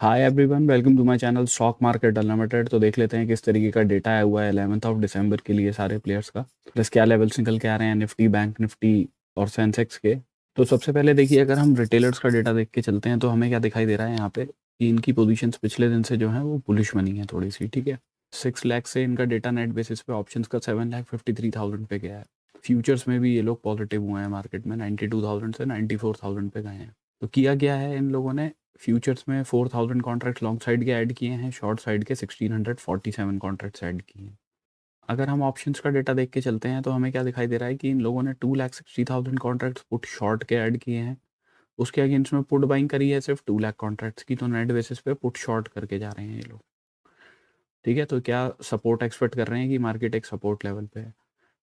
Hi everyone, welcome to my channel stock market unlimited. तो देख लेते हैं किस तरीके का डेटा आया हुआ है 11th ऑफ दिसंबर के लिए सारे प्लेयर्स का, प्लस क्या लेवल्स निकल के आ रहे हैं निफ्टी, बैंक निफ्टी और सेंसेक्स के। तो सबसे पहले देखिए, अगर हम रिटेलर्स का डेटा देख के चलते हैं तो हमें क्या दिखाई दे रहा है यहाँ पे कि इनकी पोजीशंस पिछले दिन से जो है वो बुलिश बनी है थोड़ी सी। ठीक है, 6 लाख से इनका डेटा नेट बेसिस पे ऑप्शंस का 7,53,000 पे गया है। फ्यूचर्स में भी ये लोग पॉजिटिव हुए हैं, मार्केट में 92,000 से 94,000 पे गए हैं। तो किया गया है इन लोगों ने फ्यूचर्स में 4,000 कॉन्ट्रैक्ट लॉन्ग साइड के ऐड किए हैं, शॉर्ट साइड के 1,647 कॉन्ट्रैक्ट्स ऐड किए हैं। अगर हम ऑप्शंस का डेटा देख के चलते हैं तो हमें क्या दिखाई दे रहा है कि इन लोगों ने 2,60,000 कॉन्ट्रैक्ट्स पुट शॉर्ट के ऐड किए हैं। उसके अगेंस्ट में पुट बाइंग करी है सिर्फ 2 लाख कॉन्ट्रैक्ट्स की। तो नेट बेसिस पे पुट शॉर्ट करके जा रहे हैं ये लोग। ठीक है, तो क्या सपोर्ट एक्सपेक्ट कर रहे हैं कि मार्केट एक सपोर्ट लेवल पे है।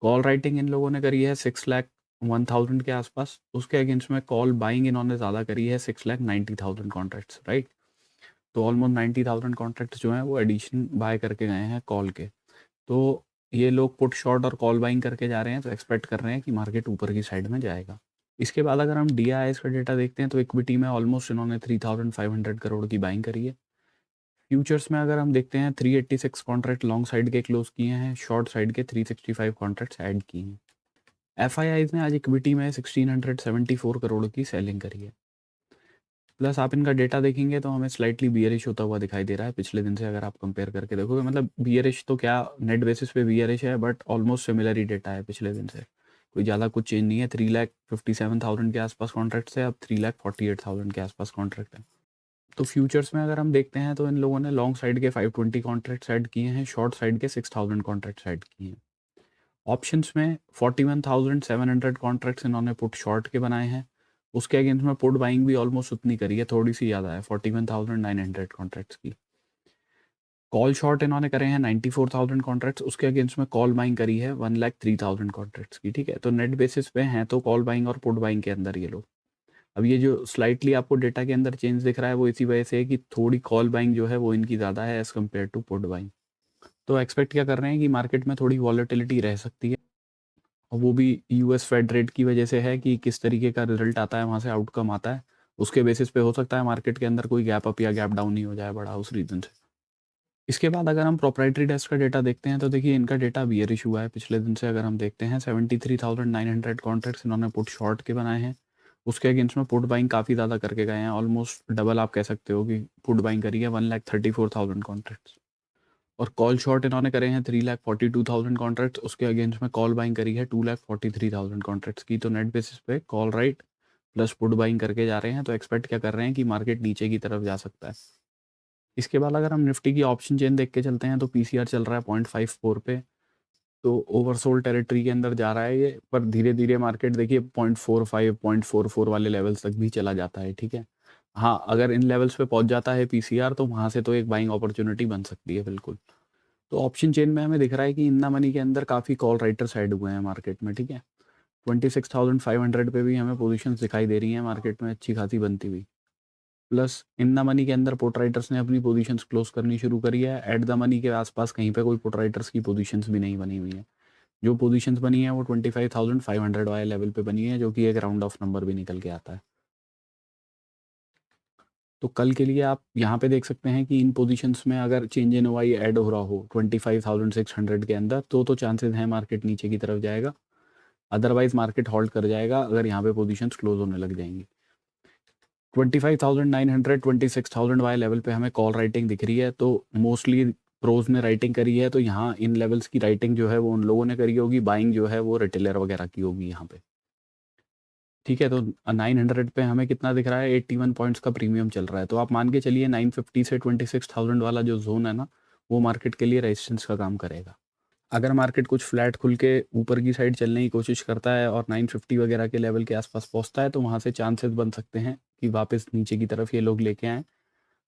कॉल राइटिंग इन लोगों ने करी है 6,01,000 के आसपास। उसके अगेंस्ट में कॉल बाइंग इन्होंने ज़्यादा करी है 6,90,000 कॉन्ट्रैक्ट्स, राइट। तो ऑलमोस्ट 90,000 कॉन्ट्रैक्ट्स जो हैं वो एडिशन बाय करके गए हैं कॉल के। तो ये लोग पुट शॉर्ट और कॉल बाइंग करके जा रहे हैं, तो एक्सपेक्ट कर रहे हैं कि मार्केट ऊपर की साइड में जाएगा। इसके बाद अगर हम डी का डेटा देखते हैं तो इक्विटी में ऑलमोस्ट इन्होंने 3,500 करोड़ की बाइंग करी है। फ्यूचर्स में अगर हम देखते हैं 386 कॉन्ट्रैक्ट लॉन्ग साइड के क्लोज किए हैं, शॉर्ट साइड के 365 कॉन्ट्रैक्ट्स ऐड किए हैं। एफ ने आज इक्विटी में 1,674 करोड़ की सेलिंग करी है। प्लस आप इनका डेटा देखेंगे तो हमें स्लाइटली बियरिश होता हुआ दिखाई दे रहा है पिछले दिन से। अगर आप कंपेयर करके देखोगे, मतलब बियरिश तो क्या, नेट बेसिस पे बियरिश है, but almost similar he data है पिछले दिन से। कोई ज़्यादा कुछ चेंज नहीं है। 3,57,000 के आसपास कॉन्ट्रैक्ट है, अब 3,48,000 के आसपास कॉन्ट्रैक्ट है। तो फ्यूचर्स में अगर हम देखते हैं तो इन लोगों ने लॉन्ग साइड के 520 कॉन्ट्रैक्ट ऐड किए हैं, शॉर्ट साइड के 6,000 कॉन्ट्रैक्ट ऐड किए हैं। ऑप्शंस में 41,700 कॉन्ट्रैक्ट्स इन्होंने पुट शॉर्ट के बनाए हैं। उसके अगेंस्ट में पुट बाइंग भी ऑलमोस्ट उतनी करी है, थोड़ी सी ज़्यादा है, 41,900 कॉन्ट्रैक्ट्स की। कॉल शॉर्ट इन्होंने करे हैं 94,000 कॉन्ट्रैक्ट्स। उसके अगेंस्ट में कॉल बाइंग करी है 1,03,000 कॉन्ट्रैक्ट्स की। ठीक है, तो नेट बेसिस पे हैं तो कॉल बाइंग और पुट बाइंग के अंदर ये लोग। अब ये जो स्लाइटली आपको डेटा के अंदर चेंज दिख रहा है वो इसी वजह से है कि थोड़ी कॉल बाइंग जो है वो इनकी ज़्यादा है as compare to put buying. तो एक्सपेक्ट क्या कर रहे हैं कि मार्केट में थोड़ी वॉलेटिलिटी रह सकती है, और वो भी यूएस फेड रेट की वजह से है कि किस तरीके का रिजल्ट आता है, वहाँ से आउटकम आता है, उसके बेसिस पे हो सकता है मार्केट के अंदर कोई गैप अप या गैप डाउन ही हो जाए बड़ा, उस रीज़न से। इसके बाद अगर हम प्रोप्राइटरी डेस्क का डेटा देखते हैं तो देखिए इनका डेटा बियरिश हुआ है पिछले दिन से। अगर हम देखते हैं 73,900 कॉन्ट्रैक्ट्स इन्होंने पुट शॉर्ट के बनाए हैं। उसके अगेंस्ट में पुट बाइंग काफ़ी ज़्यादा करके गए हैं, ऑलमोस्ट डबल आप कह सकते हो कि पुट बाइंग करी है 1,34,000 कॉन्ट्रैक्ट्स। और कॉल शॉर्ट इन्होंने करे हैं 3,42,000 कॉन्ट्रैक्ट्स। उसके अगेंस्ट में कॉल बाइंग करी है 2,43,000 कॉन्ट्रैक्ट्स की। तो नेट बेसिस पे call right plus put buying करके जा रहे हैं, तो एक्सपेक्ट क्या कर रहे हैं कि मार्केट नीचे की तरफ जा सकता है। इसके बाद अगर हम निफ्टी की ऑप्शन चेन देख के चलते हैं तो पीसीआर चल रहा है 0.54 पे। तो ओवरसोल्ड टेरिटरी के अंदर जा रहा है ये, पर धीरे धीरे मार्केट देखिए 0.45 0.44 वाले लेवल्स तक भी चला जाता है। ठीक है, हाँ, अगर इन लेवल्स पे पहुंच जाता है पीसीआर तो वहां से तो एक बाइंग अपॉर्चुनिटी बन सकती है बिल्कुल। तो ऑप्शन चेन में हमें दिख रहा है कि इन्ना मनी के अंदर काफ़ी कॉल राइटर्स ऐड हुए हैं मार्केट में। ठीक है, 26,500 पे भी हमें पोजीशंस दिखाई दे रही हैं मार्केट में अच्छी खासी बनती हुई। प्लस इन्ना मनी के अंदर पुट राइटर्स ने अपनी पोजीशंस क्लोज करनी शुरू करी है। एट द मनी के आसपास कहीं पे कोई पुट राइटर्स की पोजीशंस भी नहीं बनी हुई है। जो पोजीशंस बनी है वो 25,500 वाले लेवल पे बनी है, जो कि एक राउंड ऑफ नंबर भी निकल के आता है। तो कल के लिए आप यहाँ पे देख सकते हैं कि इन पोजीशंस में अगर चेंज इन वाई ऐड हो रहा हो 25,600 के अंदर, तो चांसेस हैं मार्केट नीचे की तरफ जाएगा। अदरवाइज मार्केट होल्ड कर जाएगा अगर यहाँ पे पोजीशंस क्लोज होने लग जाएंगी। 25,900 26,000 वाले लेवल पे हमें कॉल राइटिंग दिख रही है। तो मोस्टली प्रोज ने राइटिंग करी है, तो यहाँ इन लेवल्स की राइटिंग जो है वो उन लोगों ने करी होगी, बाइंग जो है वो रिटेलर वगैरह की होगी यहाँ पे। ठीक है, तो 900 पे हमें कितना दिख रहा है, 81 पॉइंट्स का प्रीमियम चल रहा है। तो आप मान के चलिए 950 से 26,000 वाला जो जोन है ना, वो मार्केट के लिए रेजिस्टेंस का काम करेगा। अगर मार्केट कुछ फ्लैट खुल के ऊपर की साइड चलने की कोशिश करता है और 950 वगैरह के लेवल के आसपास पहुंचता है, तो वहां से चांसेस बन सकते हैं कि वापस नीचे की तरफ ये लोग लेके आएँ।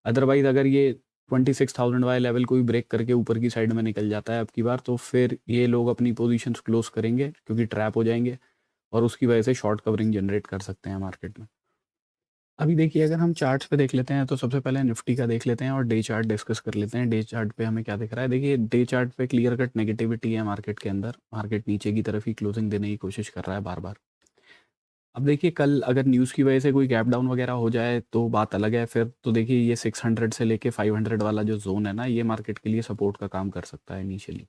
अदरवाइज अगर ये 26,000 वाले लेवल को भी ब्रेक करके ऊपर की साइड में निकल जाता है अब की बार, तो फिर ये लोग अपनी पोजीशंस क्लोज करेंगे क्योंकि ट्रैप हो जाएंगे, और उसकी वजह से शॉर्ट कवरिंग जनरेट कर सकते हैं मार्केट में। अभी देखिए, अगर हम चार्ट्स पे देख लेते हैं तो सबसे पहले निफ्टी का देख लेते हैं और डे चार्ट डिस्कस कर लेते हैं। डे चार्ट पे हमें क्या दिख रहा है, देखिए डे चार्ट पे क्लियर कट नेगेटिविटी है मार्केट के अंदर। मार्केट नीचे की तरफ ही क्लोजिंग देने की कोशिश कर रहा है बार बार। अब देखिए कल अगर न्यूज़ की वजह से कोई गैप डाउन वगैरह हो जाए तो बात अलग है, फिर तो देखिए ये 600 से लेके 500 वाला जो ज़ोन है ना, ये मार्केट के लिए सपोर्ट का काम कर सकता है इनिशियली।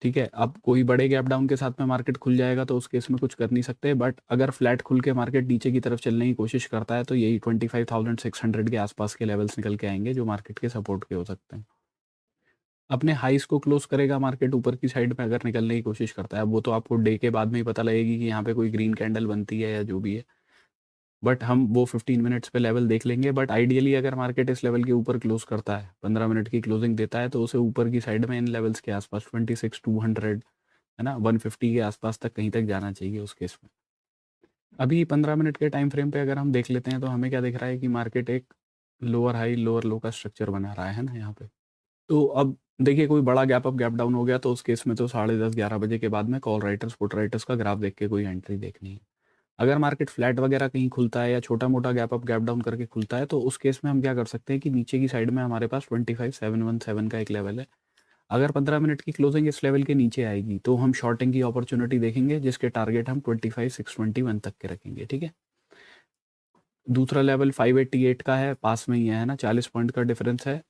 ठीक है, अब कोई बड़े गैप डाउन के साथ में मार्केट खुल जाएगा तो उस केस में कुछ कर नहीं सकते, बट अगर फ्लैट खुल के मार्केट नीचे की तरफ चलने की कोशिश करता है तो यही 25,600 के आसपास के लेवल्स निकल के आएंगे जो मार्केट के सपोर्ट के हो सकते हैं। अपने हाईस को क्लोज करेगा मार्केट ऊपर की साइड में अगर निकलने की कोशिश करता है, अब वो तो आपको डे के बाद में ही पता लगेगी कि यहाँ पे कोई ग्रीन कैंडल बनती है या जो भी है, बट हम वो 15 मिनट्स पे लेवल देख लेंगे। बट आइडियली अगर मार्केट इस लेवल के ऊपर क्लोज करता है, 15 मिनट की क्लोजिंग देता है, तो उसे ऊपर की साइड में इन लेवल्स के आसपास 26,200 है ना 150 के आसपास तक कहीं तक जाना चाहिए उस केस में। अभी 15 मिनट के टाइम फ्रेम पे अगर हम देख लेते हैं तो हमें क्या दिख रहा है कि मार्केट एक लोअर हाई लोअर लो का स्ट्रक्चर बना रहा है ना यहाँ पे। तो अब देखिए कोई बड़ा गैप अप गैप डाउन हो गया तो उस केस में तो 10:30-11 बजे के बाद में कॉल राइटर्स पुट राइटर्स का ग्राफ देख के कोई एंट्री देखनी है। अगर मार्केट फ्लैट वगैरह कहीं खुलता है या छोटा मोटा गैप अप गैप डाउन करके खुलता है तो उस केस में हम क्या कर सकते हैं कि नीचे की साइड में हमारे पास 25,717 का एक लेवल है। अगर 15 मिनट की क्लोजिंग इस लेवल के नीचे आएगी तो हम शॉर्टिंग की अपॉर्चुनिटी देखेंगे जिसके टारगेट हम 25,621 तक के रखेंगे। ठीक है, दूसरा लेवल 588 का है, पास में ही है ना, 40 पॉइंट का डिफरेंस है।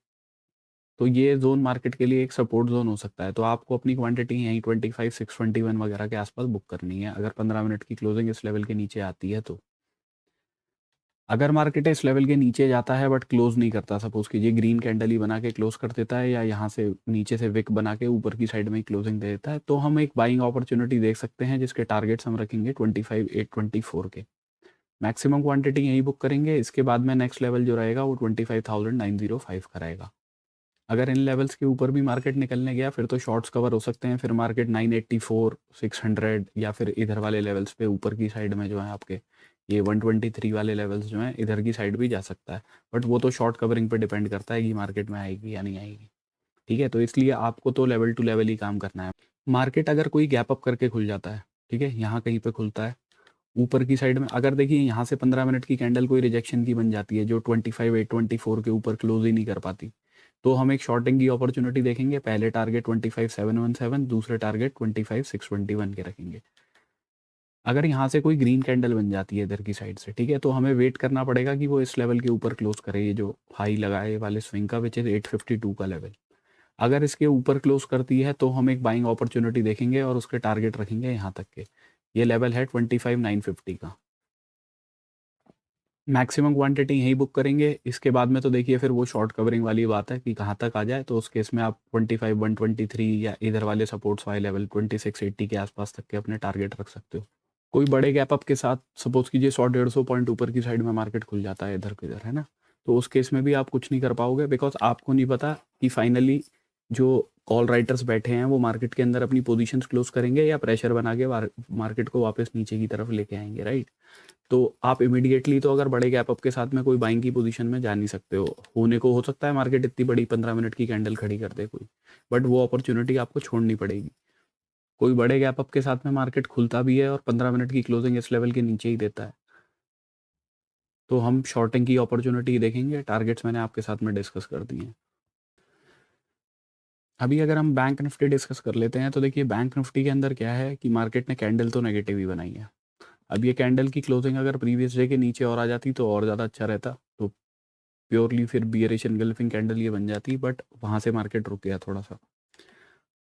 तो ये जोन मार्केट के लिए एक सपोर्ट जोन हो सकता है, तो आपको अपनी क्वांटिटी यहीं 25,621 वगैरह के आसपास बुक करनी है अगर 15 मिनट की क्लोजिंग इस लेवल के नीचे आती है तो। अगर मार्केट इस लेवल के नीचे जाता है बट क्लोज नहीं करता, सपोज कीजिए ग्रीन कैंडल ही बना के क्लोज कर देता है या यहाँ से नीचे से विक बना के ऊपर की साइड में क्लोजिंग दे देता है, तो हम एक बाइंग अपॉर्चुनिटी देख सकते हैं जिसके टारगेट्स हम रखेंगे 25,824 के। मैक्सिमम क्वांटिटी यहीं बुक करेंगे, इसके बाद में नेक्स्ट लेवल जो रहेगा वो 25,905 का रहेगा। अगर इन लेवल्स के ऊपर भी मार्केट निकलने गया फिर तो शॉर्ट्स कवर हो सकते हैं, फिर मार्केट 984 600 या फिर इधर वाले लेवल्स पे ऊपर की साइड में जो है आपके ये 123 वाले लेवल्स जो हैं इधर की साइड भी जा सकता है, बट वो तो शॉर्ट कवरिंग पे डिपेंड करता है कि मार्केट में आएगी या नहीं आएगी। ठीक है, तो इसलिए आपको तो लेवल टू लेवल ही काम करना है। मार्केट अगर कोई गैप अप करके खुल जाता है, ठीक है, यहाँ कहीं पे खुलता है ऊपर की साइड में, अगर देखिए यहाँ से 15 मिनट की कैंडल कोई रिजेक्शन की बन जाती है जो 25,824 के ऊपर क्लोज ही नहीं कर पाती, तो हम एक शॉर्टिंग की अपॉर्चुनिटी देखेंगे। पहले टारगेट 25,717, दूसरे टारगेट 25,621 के रखेंगे। अगर यहाँ से कोई ग्रीन कैंडल बन जाती है इधर की साइड से, ठीक है, तो हमें वेट करना पड़ेगा कि वो इस लेवल के ऊपर क्लोज करे, ये जो हाई लगाए वाले स्विंग का विच इज 852 का लेवल। अगर इसके ऊपर क्लोज करती है तो हम एक बाइंग अपॉर्चुनिटी देखेंगे और उसके टारगेट रखेंगे यहाँ तक के। ये लेवल है 25,950 का। मैक्सिमम क्वांटिटी यहीं बुक करेंगे, इसके बाद में तो देखिए फिर वो शॉर्ट कवरिंग वाली बात है कि कहाँ तक आ जाए, तो उस केस में आप 25,123 या इधर वाले सपोर्ट्स वाले लेवल 2680 के आसपास तक के अपने टारगेट रख सकते हो। कोई बड़े गैप अप के साथ सपोज कीजिए 100-150 पॉइंट ऊपर की साइड में मार्केट खुल जाता है इधर किधर, है ना, तो उस केस में भी आप कुछ नहीं कर पाओगे, बिकॉज आपको नहीं पता कि फाइनली जो कॉल राइटर्स बैठे हैं वो मार्केट के अंदर अपनी पोजीशंस क्लोज करेंगे या प्रेशर बना के मार्केट को वापस नीचे की तरफ लेके आएंगे, राइट। तो आप इमीडिएटली तो अगर बड़े गैप अप के साथ में कोई बाइंग की पोजीशन में जा नहीं सकते हो, होने को हो सकता है मार्केट इतनी बड़ी 15 मिनट की कैंडल खड़ी कर दे कोई, बट वो अपॉर्चुनिटी आपको छोड़नी पड़ेगी। कोई बड़े गैप अप के साथ में मार्केट खुलता भी है और 15 मिनट की क्लोजिंग इस लेवल के नीचे ही देता है, तो हम शॉर्टिंग की अपॉर्चुनिटी देखेंगे। टारगेट्स मैंने आपके साथ में डिस्कस कर दिए हैं। अभी अगर हम बैंक निफ्टी डिस्कस कर लेते हैं तो देखिए बैंक निफ्टी के अंदर क्या है कि मार्केट ने कैंडल तो नेगेटिव ही बनाई है। अब ये कैंडल की क्लोजिंग अगर प्रीवियस डे के नीचे और आ जाती तो और ज़्यादा अच्छा रहता, तो प्योरली फिर बियरिश एनगल्फिंग कैंडल ये बन जाती, बट वहाँ से मार्केट रुक गया थोड़ा सा।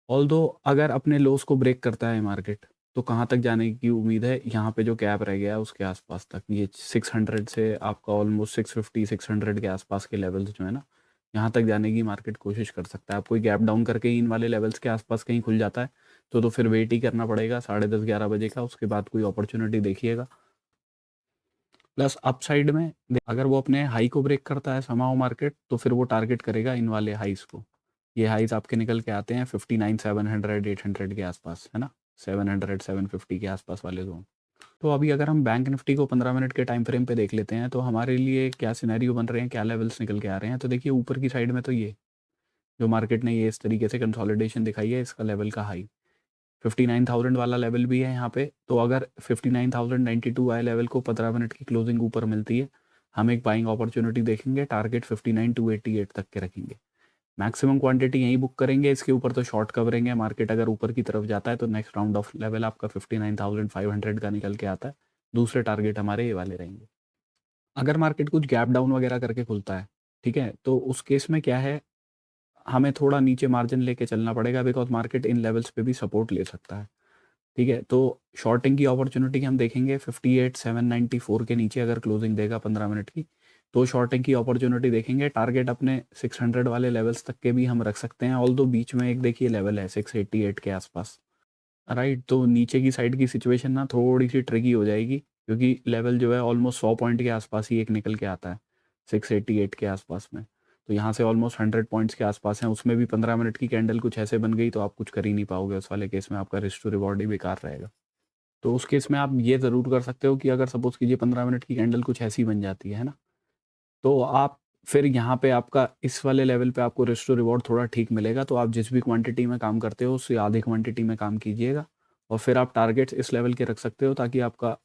ऑल्दो अगर अपने लोस को ब्रेक करता है मार्केट तो कहाँ तक जाने की उम्मीद है, यहाँ पे जो गैप रह गया है उसके आसपास तक, ये 600 से आपका ऑलमोस्ट 650 600 के आसपास के लेवल्स जो है ना, यहाँ तक जाने की मार्केट कोशिश कर सकता है। आप कोई गैप डाउन करके इन वाले लेवल्स के आसपास कहीं खुल जाता है तो फिर वेट ही करना पड़ेगा 10:30-11 बजे का, उसके बाद कोई अपॉर्चुनिटी देखिएगा। प्लस अपसाइड में अगर वो अपने हाई को ब्रेक करता है समाओ मार्केट तो फिर वो टारगेट करेगा इन वाले हाइस को। ये हाइस आपके निकल के आते हैं 59 700 800 के आसपास, है ना, 700 750 के आसपास वाले जोन। तो अभी अगर हम बैंक निफ्टी को 15 मिनट के टाइम फ्रेम पे देख लेते हैं तो हमारे लिए क्या सिनेरियो बन रहे हैं, क्या लेवल्स निकल के आ रहे हैं। तो देखिए ऊपर की साइड में तो ये जो मार्केट ने ये इस तरीके से कंसोलिडेशन दिखाई है, इसका लेवल का हाई 59,000 वाला लेवल भी है यहाँ पे। तो अगर 59,092 वाले लेवल को 15 मिनट की क्लोजिंग ऊपर मिलती है, हम एक बाइंग अपॉर्चुनिटी देखेंगे, टारगेट 59,288 तक के रखेंगे। मैक्सिमम क्वांटिटी यहीं बुक करेंगे, इसके ऊपर तो शॉर्ट कवरेंगे। मार्केट अगर ऊपर की तरफ जाता है तो नेक्स्ट राउंड ऑफ लेवल आपका 59,500 का निकल के आता है। दूसरे टारगेट हमारे ये वाले रहेंगे। अगर मार्केट कुछ गैप डाउन वगैरह करके खुलता है, ठीक है, तो उस केस में क्या है, हमें थोड़ा नीचे मार्जिन लेके चलना पड़ेगा, बिकॉज मार्केट इन लेवल्स पे भी सपोर्ट ले सकता है। ठीक है, तो शॉर्टिंग की अपॉर्चुनिटी हम देखेंगे 58,794 के नीचे अगर क्लोजिंग देगा 15 मिनट की, तो शॉर्टिंग की अपॉर्चुनिटी देखेंगे। टारगेट अपने 600 वाले लेवल्स तक के भी हम रख सकते हैं, ऑल दो बीच में एक देखिए लेवल है 688 के आसपास, राइट। तो नीचे की साइड की सिचुएशन ना थोड़ी सी ट्रिकी हो जाएगी, क्योंकि लेवल जो है ऑलमोस्ट 100 पॉइंट के आसपास ही एक निकल के आता है 688 के आसपास में। तो यहाँ से ऑलमोस्ट 100 पॉइंट्स के आसपास हैं, उसमें भी 15 मिनट की कैंडल कुछ ऐसे बन गई तो आप कुछ कर ही नहीं पाओगे, उस वाले केस में आपका रिस्क टू रिवॉर्ड ही बेकार रहेगा। तो उस केस में आप ये ज़रूर कर सकते हो कि अगर सपोज कीजिए 15 मिनट की कैंडल कुछ ऐसी बन जाती है ना, तो आप फिर यहाँ पे आपका इस वाले लेवल पे आपको रिस्क टू रिवॉर्ड थोड़ा ठीक मिलेगा। तो आप जिस भी क्वांटिटी में काम करते हो उससे आधी क्वांटिटी में काम कीजिएगा, और फिर आप टारगेट्स इस लेवल के रख सकते हो ताकि आपका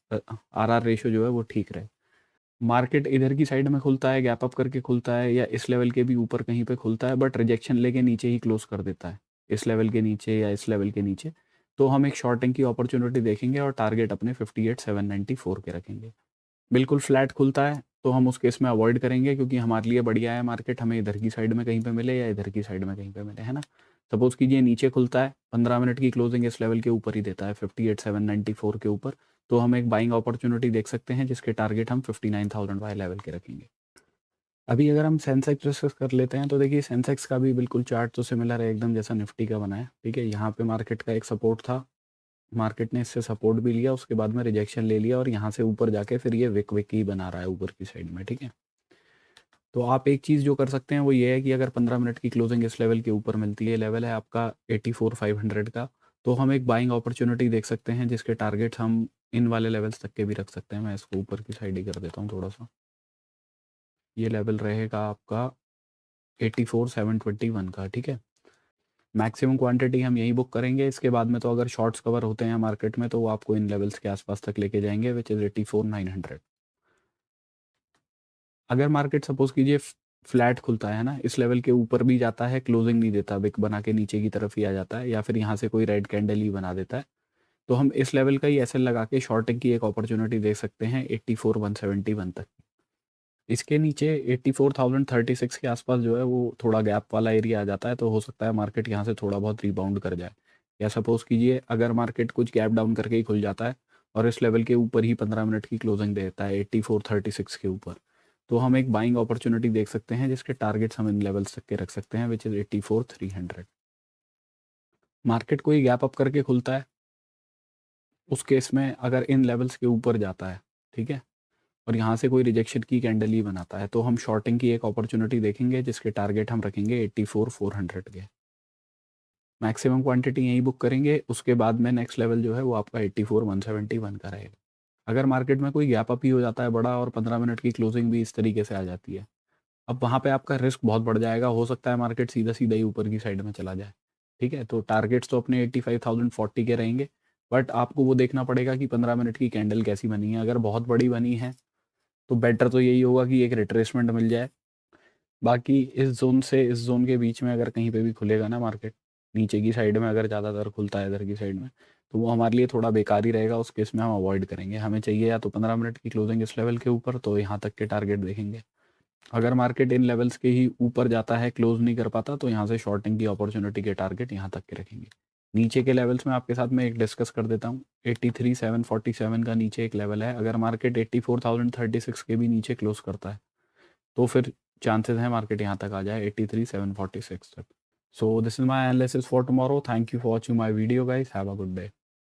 आरआर रेशियो जो है वो ठीक रहे। मार्केट इधर की साइड में खुलता है, गैप अप करके खुलता है, या इस लेवल के भी ऊपर कहीं पे खुलता है, बट रिजेक्शन लेके नीचे ही क्लोज कर देता है, इस लेवल के नीचे या इस लेवल के नीचे, तो हम एक शॉर्टिंग की अपॉर्चुनिटी देखेंगे और टारगेट अपने 58,794 के रखेंगे। बिल्कुल फ्लैट खुलता है तो हम उस केस में अवॉइड करेंगे, क्योंकि हमारे लिए बढ़िया है मार्केट हमें इधर की साइड में कहीं पे मिले या इधर की साइड में कहीं पे मिले, है ना। सपोज कीजिए नीचे खुलता है, 15 मिनट की क्लोजिंग इस लेवल के ऊपर ही देता है 58,794 के ऊपर, तो हम एक बाइंग अपॉर्चुनिटी देख सकते हैं जिसके टारगेट हम 59,000 वाई लेवल के रखेंगे। अभी अगर हम सेंसेक्स डिस्कस कर लेते हैं तो देखिए सेंसेक्स का भी बिल्कुल चार्ट तो सिमिलर है एकदम जैसा निफ्टी का बना है। ठीक है, यहाँ पे मार्केट का एक सपोर्ट था, मार्केट ने इससे सपोर्ट भी लिया, उसके बाद में रिजेक्शन ले लिया और यहाँ से ऊपर जाके फिर ये विक विक ही बना रहा है ऊपर की साइड में। ठीक है, तो आप एक चीज़ जो कर सकते हैं वो ये है कि अगर 15 मिनट की क्लोजिंग इस लेवल के ऊपर मिलती है, लेवल है आपका 84,500 का, तो हम एक बाइंग अपॉर्चुनिटी देख सकते हैं जिसके टारगेट हम इन वाले लेवल्स तक के भी रख सकते हैं। मैं इसको ऊपर की साइड ही कर देता हूँ थोड़ा सा, ये लेवल रहेगा आपका 84,721 का। ठीक है, मैक्सिमम क्वांटिटी हम यही बुक करेंगे, इसके बाद में तो अगर शॉर्ट्स कवर होते हैं मार्केट में तो वो आपको इन लेवल्स के आसपास तक लेके जाएंगे, विच इज़ 84,900। अगर मार्केट सपोज कीजिए फ्लैट खुलता है ना, इस लेवल के ऊपर भी जाता है, क्लोजिंग नहीं देता, विक बना के नीचे की तरफ ही आ जाता है, या फिर यहाँ से कोई रेड कैंडल ही बना देता है, तो हम इस लेवल का ही एसएल लगा के शॉर्टिंग की एक अपॉर्चुनिटी दे सकते हैं 84,171 तक। इसके नीचे 84,036 के आसपास जो है वो थोड़ा गैप वाला एरिया आ जाता है, तो हो सकता है मार्केट यहाँ से थोड़ा बहुत रिबाउंड कर जाए। या सपोज कीजिए अगर मार्केट कुछ गैप डाउन करके ही खुल जाता है और इस लेवल के ऊपर ही 15 मिनट की क्लोजिंग देता है 84,36 के ऊपर, तो हम एक बाइंग अपॉर्चुनिटी देख सकते हैं जिसके टारगेट्स हम इन लेवल्स तक के रख सकते हैं, विच इज़ 84,300। मार्केट कोई गैप अप करके खुलता है, उस केस में अगर इन लेवल्स के ऊपर जाता है, ठीक है, और यहाँ से कोई रिजेक्शन की कैंडल ही बनाता है, तो हम शॉर्टिंग की एक अपॉर्चुनिटी देखेंगे जिसके टारगेट हम रखेंगे 84,400 के। मैक्सिमम क्वांटिटी यहीं बुक करेंगे, उसके बाद में नेक्स्ट लेवल जो है वो आपका 84,171 का रहेगा। अगर मार्केट में कोई गैप अप ही हो जाता है बड़ा और 15 मिनट की क्लोजिंग भी इस तरीके से आ जाती है, अब वहाँ पे आपका रिस्क बहुत बढ़ जाएगा, हो सकता है मार्केट सीधा सीधा ही ऊपर की साइड में चला जाए। ठीक है, तो टारगेट्स तो अपने 85,040 के रहेंगे, बट आपको वो देखना पड़ेगा कि 15 मिनट की कैंडल कैसी बनी है। अगर बहुत बड़ी बनी है तो बेटर तो यही होगा कि एक रिट्रेसमेंट मिल जाए। बाकी इस जोन से इस जोन के बीच में अगर कहीं पे भी खुलेगा ना मार्केट, नीचे की साइड में अगर ज़्यादातर खुलता है इधर की साइड में, तो वो हमारे लिए थोड़ा बेकार ही रहेगा, उस केस में हम अवॉइड करेंगे। हमें चाहिए या तो 15 मिनट की क्लोजिंग इस लेवल के ऊपर, तो यहाँ तक के टारगेट देखेंगे। अगर मार्केट इन लेवल्स के ही ऊपर जाता है, क्लोज नहीं कर पाता, तो यहाँ से शॉर्टिंग की अपॉर्चुनिटी के टारगेट यहाँ तक के रखेंगे। नीचे के लेवल्स में आपके साथ में एक डिस्कस कर देता हूँ। 83,747 का नीचे एक लेवल है, अगर मार्केट 84,036 के भी नीचे क्लोज करता है तो फिर चांसेस हैं मार्केट यहाँ तक आ जाए 83,746 तक। So this is my analysis for tomorrow. Thank you for watching my video guys, have a good day.